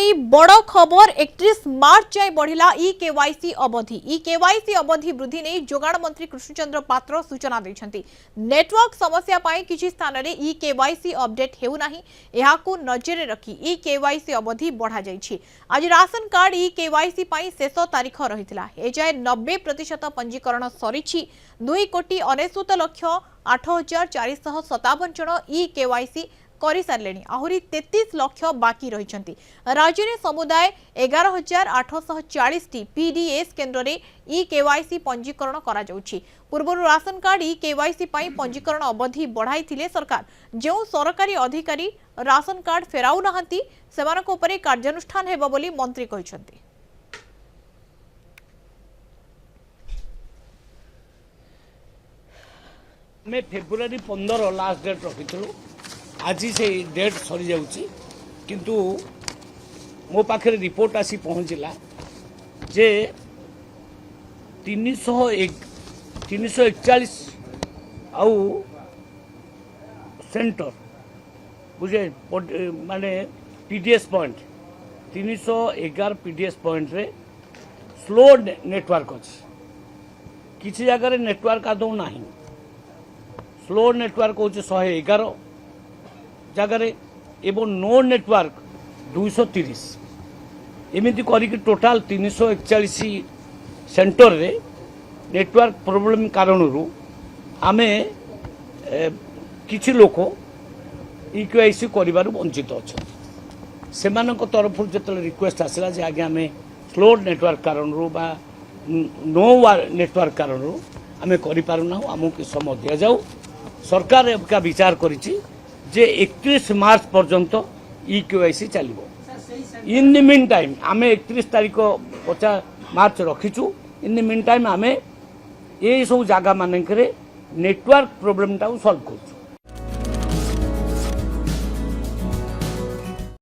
नहीं बड़ खबर 31 मार्च जाए बढ़िला ई केवाईसी अवधि। ई केवाईसी अवधि वृद्धि नहीं जोगाण मंत्री कृष्णचंद्र पात्र सूचना देछंती। नेटवर्क समस्या पाई किछि स्थान रे ई केवाईसी अपडेट हेउ नाही, एहाकू नजरे रखी ई केवाईसी अवधि बढ़ा जाइछि। आज राशन कार्ड ई केवाईसी पाई शेष तारीख रहितला। ए जाय 90% पंजीकरण सरिछि। 2,69,08,457 जन ई केवाईसी करि सारलेनी। आहुरी 33 लाख बाकी रहिछंती। राज्य रे समुदाय 11,840 टी पीडीएस केंद्र रे ई केवाईसी पंजीकरण करा जाउछि। पूर्वरु राशन कार्ड ई केवाईसी पई पंजीकरण अवधि बढ़ाइथिले सरकार। जो सरकारी अधिकारी राशन कार्ड फेराउ नहंती सेमानक उपरे कार्यानुष्ठान हेबो बोली मंत्री कहिसंती। मैं फेब्रुआरी 15 लास्ट डेट रखिलु। आज से डेट सरी जाउची, किंतु मो पाखे रिपोर्ट आसी पहुँचला जे 341 आउ सेंटर बुझे माने पीडीएस पॉइंट 311 पीडीएस पॉइंट रे स्लो नेटवर्क अच्छी। किसी जगह नेटवर्क आदौ नहीं। स्लो नेटवर्क हूँ 111 जगार एवं नो नेटवर्क 230 एमती करी टोटाल 341 सेंटर रे नेटवर्क प्रोब्लेम कारण आमे किछि लोक इक्यूआईसी कर वंचित अच्छा से तरफ जो रिक्वेस्ट आसला जे आगे आम स्लो नेटवर्क कारण नो नेटवर्क कारण आम करूना आमको समय दि जाऊ। सरकार का विचार करिछि जे 31 मार्च पर्यंत ई केवाईसी चलिबो। इन द मीन टाइम आम 31 तारीख 50 मार्च रखीचु। इन द मीन टाइम आम ये सब जगह मानक नेटवर्क प्रोब्लेम सॉल्व करूँ।